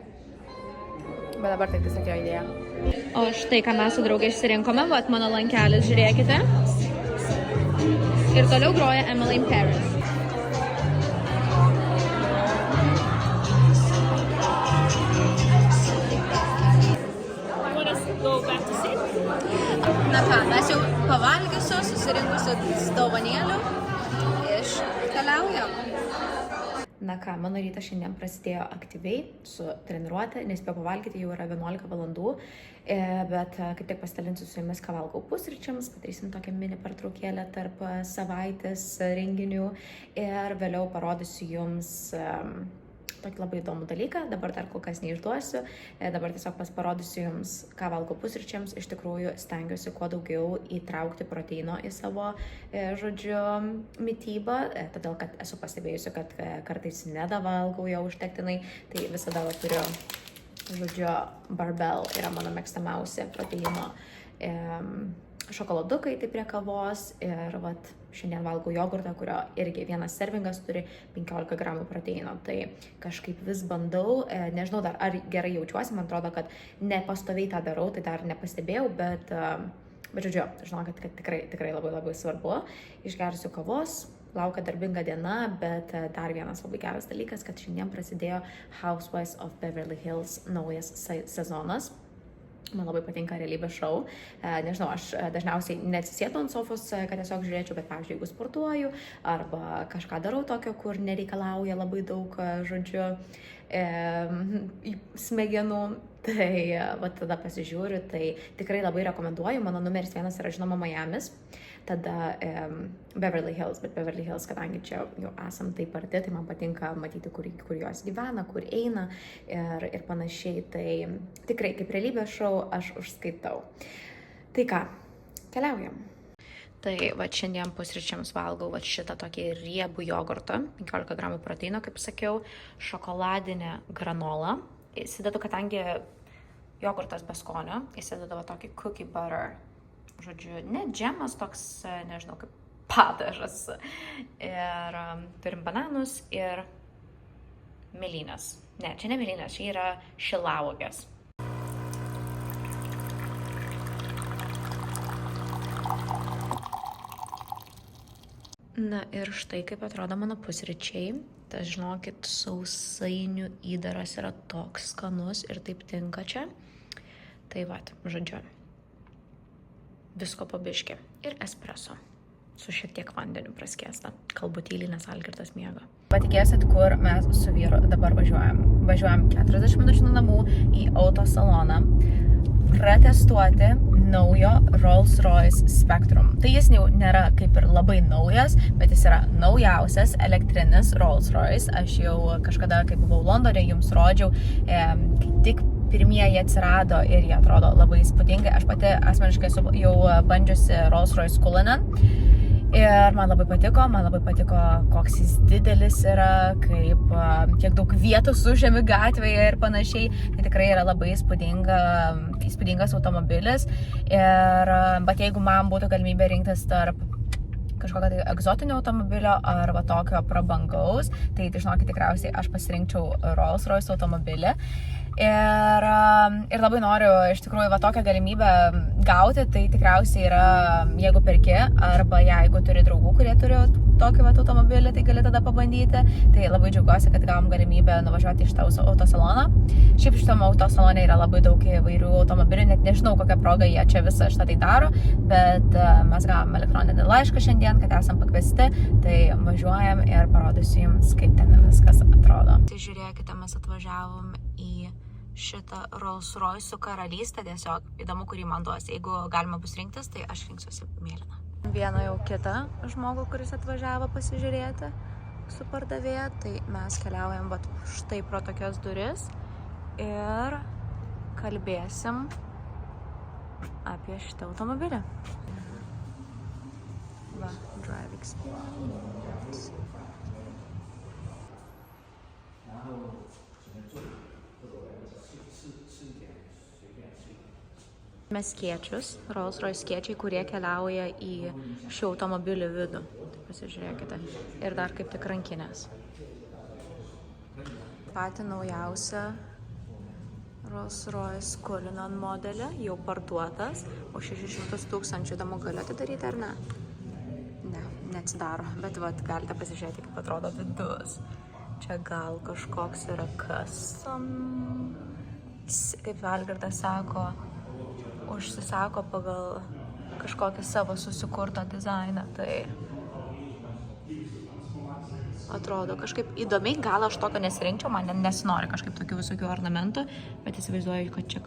Bet dabar tai tiesiog jo idėja. O štai, ką mes su draugai išsirinkome, vat mano lankelis, žiūrėkite. Ir toliau groja Emily in Paris. Na ką, mes jau pavalgysiu, susirinkusiu dovanėlių, iškeliaujam. Na ką, mano rytas šiandien prasidėjo aktyviai su treniruotė, nespėjau pavalgyti, jau yra 11 valandų, bet kaip tik pasidalinsiu su jumis, ką valgau pusryčiams, padarysim tokią mini pertraukėlę tarp savaitės renginių ir vėliau parodysiu jums tokį labai įdomų dalyką, dabar dar kol kas neišduosiu, dabar tiesiog parodysiu jums, ką valgau pusryčiams, iš tikrųjų stengiuosi kuo daugiau įtraukti proteino į savo, žodžiu, mitybą, todėl kad esu pastebėjusi, kad kartais nedavalgau jo užtektinai, tai visada turiu, žodžiu, Barbell yra mano mėgstamiausia proteino šokoladukai tai prie kavos ir vat šiandien valgau jogurtą, kurio irgi vienas servingas turi 15 gramų proteino. Tai kažkaip vis bandau, nežinau dar ar gerai jaučiuosi, man atrodo, kad nepastoviai tą darau, tai dar nepastebėjau, bet žodžiu, žinau, kad tikrai labai svarbu. Išgersiu kavos, laukia darbinga diena, bet dar vienas labai geras dalykas, kad šiandien prasidėjo Housewives of Beverly Hills naujas sezonas. Man labai patinka realybės šou. Nežinau, aš dažniausiai neatsisėdu ant sofos, kad tiesiog žiūrėčiau, bet, pavyzdžiui, jeigu sportuoju arba kažką darau tokio, kur nereikalauja labai daug, žodžiu, smegenų, tai va, tada pasižiūriu, tai tikrai labai rekomenduoju. Mano numeris 1 yra, žinoma, Miamis, tada Beverly Hills, bet Beverly Hills, kadangi čia jau esam taip arti, tai man patinka matyti, kur jos gyvena, kur eina ir panašiai. Tai tikrai kaip realybės šou aš užskaitau. Tai ką, keliaujam. Tai va šiandien pusryčiams valgau va šitą tokį riebų jogurtą, 15 gramų proteino, kaip sakiau, šokoladinę granolą. Įsidedu, kadangi jogurtas be skonio, įsidedu va tokį cookie butter. Žodžiu, ne džemas, toks, nežinau, kaip padažas. Ir turim bananus ir mėlynės. Ne, čia ne mėlynės, čia yra šilauogės. Na ir štai kaip atrodo mano pusryčiai. Tai žinokit, sausainių įdaras yra toks skanus ir taip tinka čia. Tai vat, žodžiu. Visko pabiškė ir espresso su šiek tiek vandeniu praskiesta. Kalbu tyliai, nes Algirdas miega. Patikėsit, kur mes su vyru dabar važiuojam. Važiuojam 40 minučių nuo namų į autosaloną pratestuoti naujo Rolls-Royce Spectrum. Tai jis jau nėra kaip ir labai naujas, bet jis yra naujausias elektrinis Rolls-Royce. Aš jau kažkada, kai buvau Londone, jums rodžiau, tik pirmieji atsirado ir jie atrodo labai įspūdingai. Aš pati asmeniškai esu jau bandžiusi Rolls-Royce Cullinan ir man labai patiko, koks jis didelis yra, kiek daug vietos užėmė gatvėje ir panašiai. Tai tikrai yra labai įspūdingas automobilis. Bet jeigu man būtų galimybė rinktis tarp kažkokio tai egzotinio automobilio arba tokio prabangaus, tai žinokit, tikriausiai aš pasirinkčiau Rolls-Royce automobilį. Ir labai noriu iš tikrųjų va tokią galimybę gauti, tai tikriausiai yra, jeigu perki, arba jeigu turi draugų, kurie turi tokį va automobilį, tai gali tada pabandyti. Tai labai džiaugiuosi, kad gavom galimybę nuvažiuoti į šitą autosaloną. Šiaip šitam autosalone yra labai daug įvairių automobilių, net nežinau, kokią progą jie čia visą šitą tai daro, bet mes gavom elektroninį laišką šiandien, kad esam pakviesti, tai važiuojam ir parodysiu jums, kaip ten viskas atrodo. Tai žiūrėkite, mes atvažiavom į šitą Rolls-Royce karalystę, tiesiog įdomu, kurį man duos. Jeigu galima bus rinktis, tai aš rinksiuosi mėlyną. Vieną jau kitą žmogų, kuris atvažiavo pasižiūrėti su pardavėja, tai mes keliaujam vat štai pro tokias duris ir kalbėsim apie šitą automobilį. Va, drive experience. Mes skėčius, Rolls-Royce skėčiai, kurie keliauja į šių automobilių vidų. Tai pasižiūrėkite. Ir dar kaip tik rankinės. Patį naujausią Rolls-Royce Cullinan modelį jau parduotas, o 600 000 įdomu galiu atidaryti ar ne? Ne, neatsidaro, bet vat galite pasižiūrėti, kaip atrodo vidus. Čia gal kažkoks yra custom, kaip Algirdas sako, užsisako pagal kažkokį savo susikurtą dizainą, tai atrodo kažkaip įdomiai, gal aš tokio nesirinkčiau, man nesinori kažkaip tokių visokių ornamentų, bet įsivaizduoju, kad čia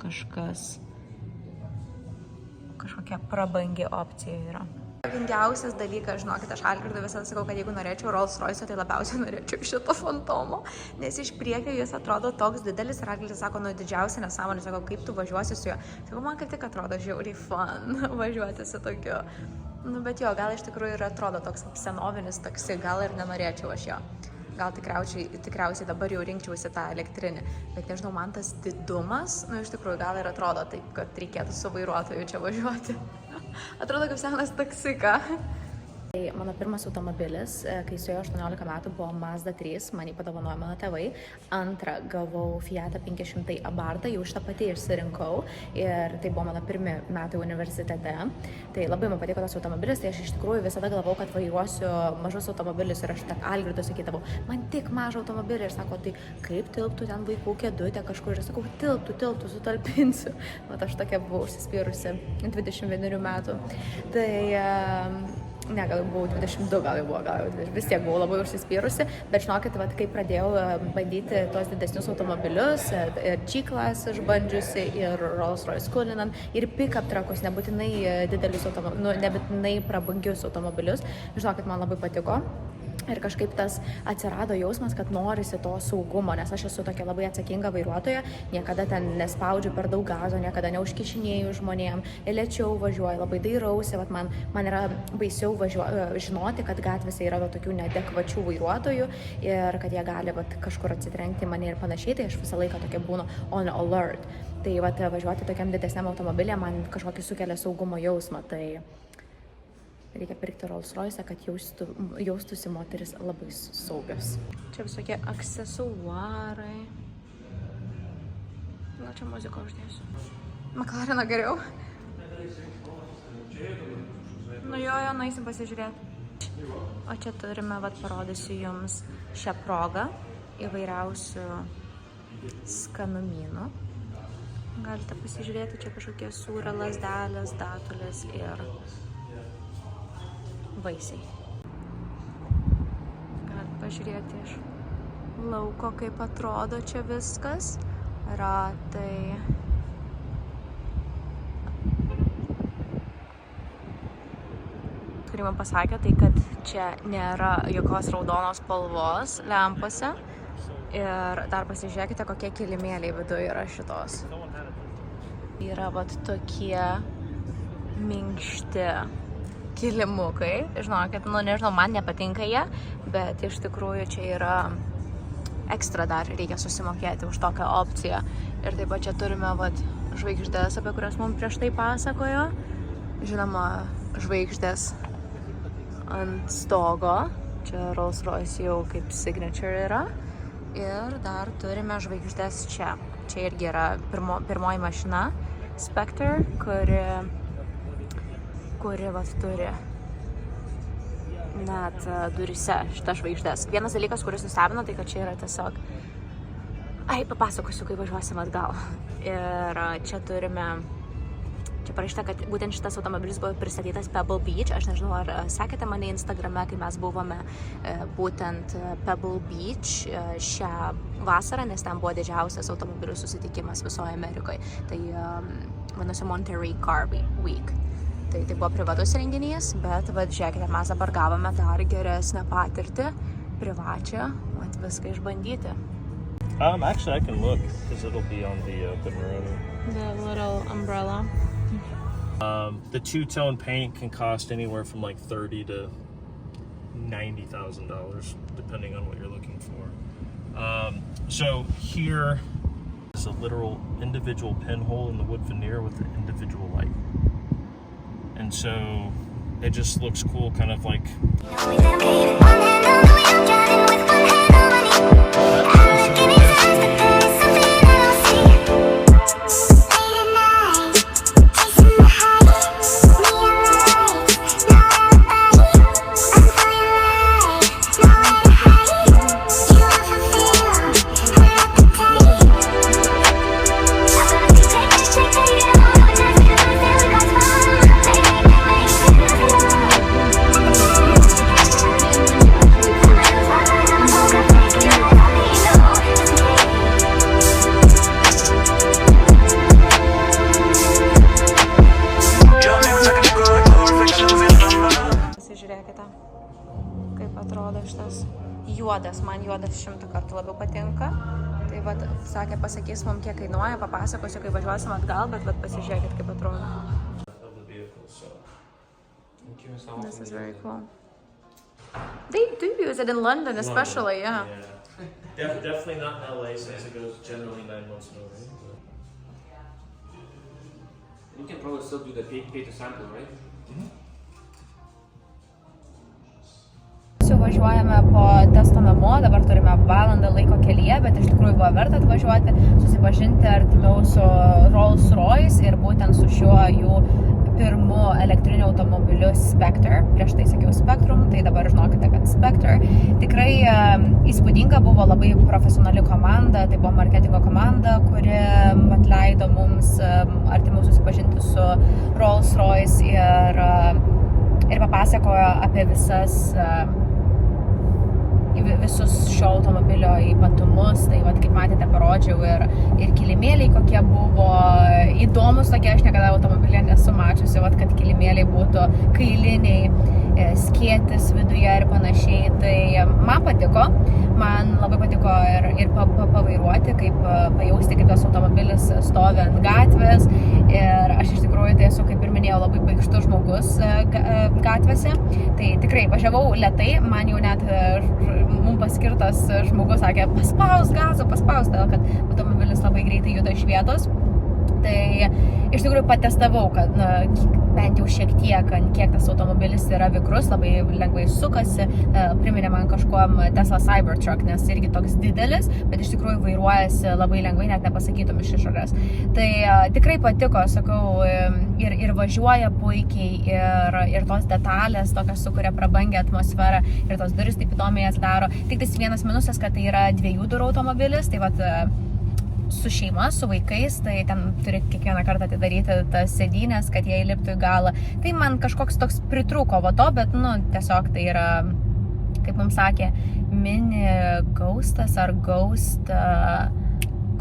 kažkokia prabangi opcija yra. Pagrindiausias dalykas, žinokit, aš Algirdui visada sakau, kad jeigu norėčiau Rolls-Royce, tai labiausiai norėčiau šito fantomo, nes iš priekio jis atrodo toks didelis ir Algirdas sako, nu didžiausia nesąmonė, sako, kaip tu važiuosi su juo. Sakau, man kaip tik atrodo žiauriai fun važiuoti su tokiu. Nu, bet jo, gal iš tikrųjų ir atrodo toks senovinis taksi, gal ir nenorėčiau aš jo. Gal tikriausiai dabar jau rinkčiausi tą elektrinį, bet nežinau, man tas didumas, nu iš tikrųjų gal ir atrodo taip, kad reikėtų su vairuotoju čia važiuoti. Atrodo kaip senas taksika. Tai mano pirmas automobilis, kai suėjo 18 metų, buvo Mazda 3, man jį padovanojo mano tėvai. Antrą gavau Fiat 500 Abartą, jau šitą patį išsirinkau ir tai buvo mano pirmi metai universitete. Tai labai man patiko tas automobilis, tai aš iš tikrųjų visada galvau, kad vairuosiu mažus automobilius ir aš tą Algirdui sakydavau, man tik mažą automobilį ir sako, tai kaip tilptų ten vaikų kėdutė kažkur ir sakau, tilptų, sutalpinsiu. Vat aš tokia buvau užsispyrusi 21 metų. Tai ne, gal buvau 22, gal vis tiek buvau labai užsispyrusi, bet žinokit, vat, kai pradėjau bandyti tos didesnius automobilius, ir G-Class išbandžiusi, ir Rolls-Royce Cullinan, ir pick-up truckus, nebūtinai didelius automobilius, nebūtinai prabangius automobilius, žinokit, man labai patiko. Ir kažkaip tas atsirado jausmas, kad norisi to saugumo, nes aš esu tokia labai atsakinga vairuotoja, niekada ten nespaudžiu per daug gazo, niekada neužkišinėju žmonėm, lėčiau važiuoju, labai dairausi, vat man yra baisiau žinoti, kad gatvėse yra tokių neadekvačių vairuotojų ir kad jie gali kažkur atsitrenkti mane ir panašiai, tai aš visą laiką tokia būnu on alert. Tai važiuoti tokiam didesniam automobilė man kažkokį sukelia saugumo jausmą, tai reikia pirkti Rolls-Royce, kad jaustųsi moteris labai saugios. Čia visokie aksesuarai. Gal čia muziką uždėsiu. McLareną geriau. Nu jo, nueisim pasižiūrėti. O čia turime, parodysiu jums šią progą įvairiausių skanumynų. Galite pasižiūrėti, čia kažkokie sūrio lazdelės, datulės ir vaisiai. Galit pažiūrėti iš lauko, kaip atrodo čia viskas. Ratai. Kurį man pasakė, tai kad čia nėra jokios raudonos spalvos lempose. Ir dar pasižiūrėkite, kokie kilimėliai viduje yra šitos. Yra tokie minkšti kilimukai, žinokit, nežinau, man nepatinka jie, bet iš tikrųjų čia yra ekstra dar, reikia susimokėti už tokią opciją. Ir taip pat čia turime žvaigždės, apie kurias mums prieš tai pasakojo. Žinoma, žvaigždės ant stogo, čia Rolls-Royce jau kaip signature yra. Ir dar turime žvaigždės čia. Čia irgi yra pirmoji mašina, Spectre, kuri turi net durise šitą žvaigždės. Vienas dalykas, kuris nustebino, tai kad čia yra tiesiog... papasakosiu, kai važiuosim atgal. Ir čia turime... Čia parašyta, kad būtent šitas automobilis buvo pristatytas Pebble Beach. Aš nežinau, ar sekėte mane Instagrame, kai mes buvome būtent Pebble Beach šią vasarą, nes ten buvo didžiausias automobilių susitikimas visoje Amerikoje. Tai vadinasi Monterey Car Week. Tai buvo privatus renginys, bet žiūrėkite, mes dabar gavome dar geresnę patirtį, privačią, viską išbandyti. Actually, I can look, because it'll be on the Maroni. The little umbrella. The two-tone paint can cost anywhere from like $30,000 to $90,000, depending on what you're looking for. So here is a literal individual pinhole in the wood veneer with an individual light. And so it just looks cool, kind of like... Juodas, man juodas 100 kartų labiau patinka. Tai sakė, pasakys mums, kiek kainuoja, papasakosiu, kai važiuosim atgal, bet pasižiūrėkit, kaip atrodo. This is very cool. They do use it in London, especially, yeah. Definitely not in LA, since it goes generally 9 months in order. You can probably still do the pay to sample, right? Mm-hmm. jau važiuojame po testo namo, dabar turime valandą laiko kelyje, bet iš tikrųjų buvo verta atvažiuoti, susipažinti artimiau su Rolls-Royce ir būtent su šiuo jų pirmu elektriniu automobiliu Spectre. Prieš tai sakiau Spectrum, tai dabar žinokite, kad Spectre. Tikrai įspūdinga, buvo labai profesionali komanda, tai buvo marketingo komanda, kuri atleido mums artimiau susipažinti su Rolls-Royce ir papasakojo apie visus šio automobilio ypatumus. Tai vat, kaip matėte, parodžiau ir kilimėliai kokie buvo įdomus, tokie aš niekada automobilė nesu mačiusi, vat, kad kilimėliai būtų kailiniai, skėtis viduje ir panašiai. Tai man patiko, man labai patiko ir pavairuoti, kaip pajausti, kaip tas automobilis stovi ant gatvės. Ir aš iš tikrųjų tai esu, kaip ir minėjau, labai baikštus žmogus gatvėse. Tai tikrai važiavau lėtai, man jau net mums paskirtas žmogus sakė, paspaus gazą, todėl kad automobilis labai greitai juda iš vietos. Tai iš tikrųjų patestavau, kad bent jau šiek tiek, kiek tas automobilis yra vikrus, labai lengvai sukasi, priminė man kažkuom Tesla Cybertruck, nes irgi toks didelis, bet iš tikrųjų vairuojasi labai lengvai, net nepasakytum iš išorės. Tai tikrai patiko, sakau, ir važiuoja puikiai, ir tos detalės tokios sukuria prabangią atmosferą, ir tos durys taip įdomiai atsidaro. Tik tas vienas minusas, kad tai yra 2 durų automobilis, tai vat su šeima, su vaikais, tai ten turi kiekvieną kartą atidaryti tas sėdynės, kad jie įliptų į galą. Tai man kažkoks toks pritrūko va to, bet, tiesiog tai yra, kaip mums sakė, mini gaustas ar gaust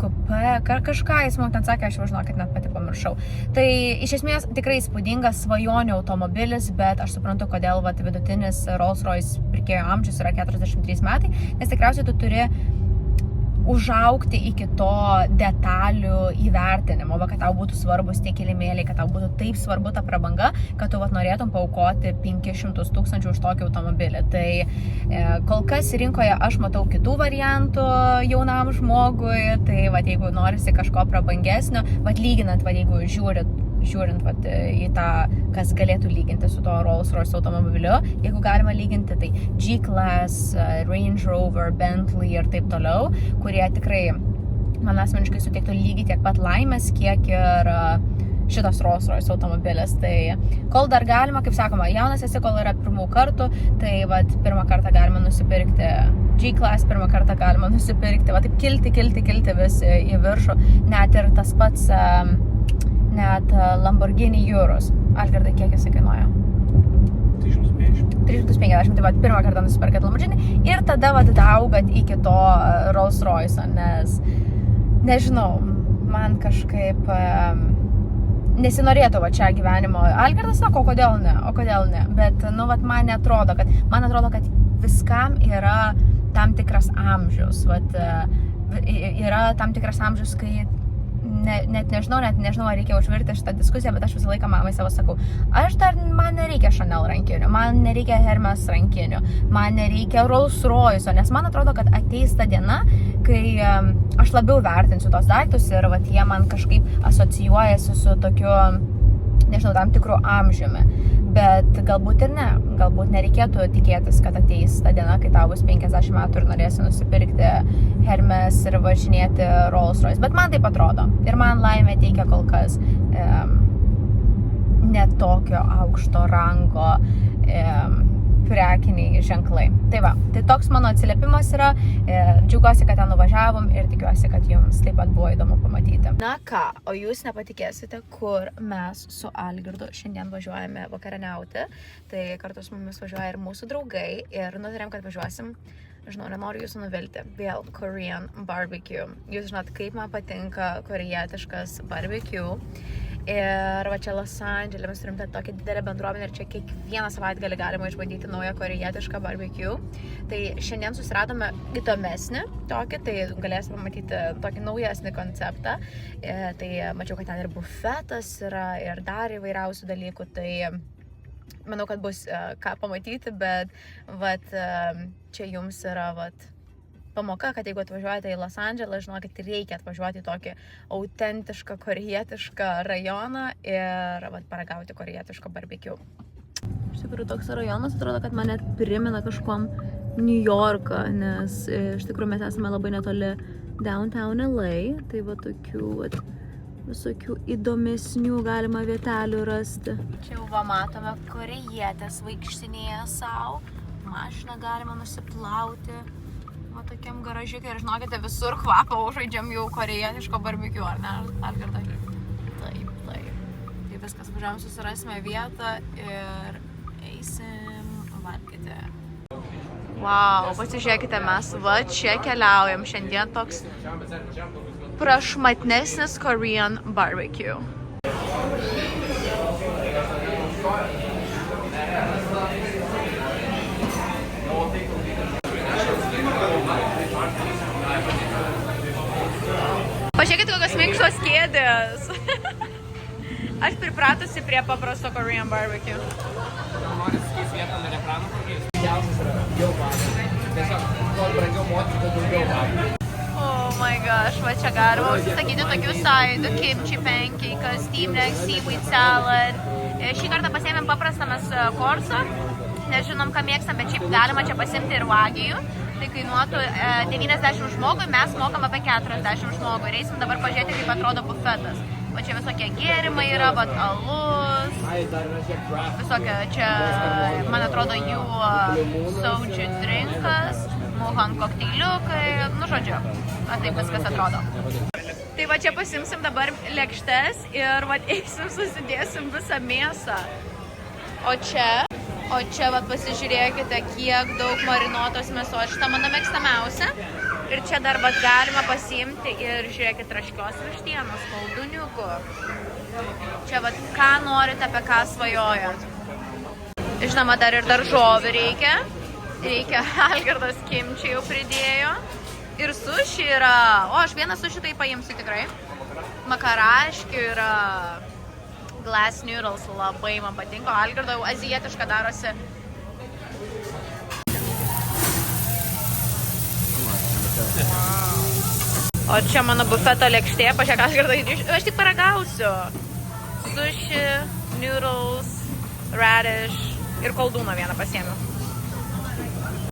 kupė, kažką jis mums ten sakė, aš jau žinokit, net pati pamiršau. Tai iš esmės tikrai įspūdingas svajonių automobilis, bet aš suprantu, kodėl vidutinis Rolls-Royce pirkėjo amžius yra 43 metai, nes tikriausiai tu turi užaugti iki to detalių įvertinimo, kad tau būtų svarbus tie kilimėliai, kad tau būtų taip svarbu ta prabanga, kad tu norėtum paaukoti 500 000 už tokį automobilį. Tai kol kas rinkoje aš matau kitų variantų jaunam žmogui, tai jeigu norisi kažko prabangesnio, lyginant, jeigu žiūrint į tą, kas galėtų lyginti su to Rolls-Royce automobiliu, jeigu galima lyginti, tai G-Class, Range Rover, Bentley ir taip toliau, kurie tikrai man asmeniškai suteiktų lygiai tiek pat laimės, kiek ir šitas Rolls-Royce automobilis. Tai kol dar galima, kaip sakoma, jaunas esi, kol yra pirmų kartų, tai pirmą kartą galima nusipirkti G-Class, pirmą kartą galima nusipirkti, taip kilti vis į viršų, net ir tas pats net Lamborghini Urus. Algirdai, kiek jisai kainuoja? 350. Tai pirmą kartą nusipirkat Lamborghini ir tada augat iki to Rolls-Royce, nes nežinau, man kažkaip nesinorėtų čia gyvenimo. Algirdas sako, o kodėl ne, bet man atrodo, kad viskam yra tam tikras amžius. Yra tam tikras amžius, kai net nežinau, ar reikia užvirti šitą diskusiją, bet aš visą laiką mamai savo sakau, man nereikia Chanel rankinių, man nereikia Hermes rankinių, man nereikia Rolls-Royce, nes man atrodo, kad ateis ta diena, kai aš labiau vertinsiu tos daiktus ir jie man kažkaip asocijuojasi su tokiu, nežinau, tam tikru amžiumi. Bet galbūt ir ne. Galbūt nereikėtų tikėtis, kad ateis ta diena, kai tau bus 50 metų ir norėsi nusipirkti Hermes ir važinėti Rolls-Royce. Bet man taip atrodo. Ir man laimė teikia kol kas ne tokio aukšto rango prekiniai ženklai. Tai toks mano atsiliepimas yra. Džiaugiuosi, kad ten nuvažiavom ir tikiuosi, kad jums taip pat buvo įdomu pamatyti. Na ką, o jūs nepatikėsite, kur mes su Algirdu šiandien važiuojame vakarieniauti. Tai kartu su mumis važiuoja ir mūsų draugai ir nutarėm, kad važiuosim. Žinau, nenoriu jūsų nuvilti. Vėl Korean barbecue. Jūs žinot, kaip man patinka korejietiškas barbecue. Ir čia Los Andžele mes turim tokią didelę bendruomenę ir čia kiekvieną savaitgalį galima išbandyti naują korejietišką barbecue. Tai šiandien susiradome įdomesnį tokį, tai galėsime pamatyti tokį naujesnį konceptą. Tai mačiau, kad ten ir bufetas yra ir dar įvairiausių dalykų. Tai manau, kad bus ką pamatyti, bet čia jums yra pamoka, kad jeigu atvažiuojate į Los Andželą, žinokit, reikia atvažiuoti į tokį autentišką korejietišką rajoną ir paragauti korejietišką barbecue. Iš tikrųjų, toks rajonas atrodo, kad man net primena kažkuom New Yorką, nes iš tikrųjų mes esame labai netoli downtown LA, tai va tokių visokių įdomesnių galima vietelių rasti. Čia jau va matome, korėjietės vaikštinėja savo, mašiną galima nusiplauti, va tokiam garažiukai ir žinokite, visur kvapą užaidžiam jau korėjietiško barbecue, ar ne, Algirdai? Taip. Tai viskas, važiuojam, susirasime vietą ir eisim valgyti. Wow, pasižiūrėkite, mes va čia keliaujam, šiandien toks prašmatnesnis Korean barbecue. Pažiūrėkite, kokios minkštos kėdės. Aš pripratusi prie paprasto Korean barbecue. Oh my gosh, va čia galima užsisakyti tokių saidų, kimchi pancake, steamed egg, seaweed salad. Šį kartą pasiėmėm paprastą mes korsą, nežinom, ką mėgstam, bet šiaip galima čia pasiimti ir wagyu. Tai kainuotų 90 žmogui, mes mokam apie 40 žmogui. Ir eisim dabar pažiūrėti, kaip atrodo bufetas. O čia visokie gėrimai yra, vat alus, visokie čia, man atrodo, jų soju drinkas, muhan kokteiliukai, nu žodžiu, taip viskas atrodo. Tai va čia pasimsim dabar lėkštes ir va eisim susidėsim visą mėsą. O čia va pasižiūrėkite, kiek daug marinuotos mėsos, šitą mano mėgstamiausia. Ir čia dar vat galima pasiimti ir žiūrėkit traškios vištienos, kolduniukų. Čia vat ką norite, apie ką svajojat. Žinoma, dar ir daržovių reikia. Algirdas kimči jau pridėjo. Ir suši yra, aš vieną suši tai paimsiu tikrai. Makaraškių yra glass noodles, labai man patinka. Algirdo jau azijietiška darosi. O čia mano bufeto lėkštė, pažiūrėk, Algirdai, aš tik paragausiu. Sushi, noodles, radish ir koldūną vieną pasiėmiau.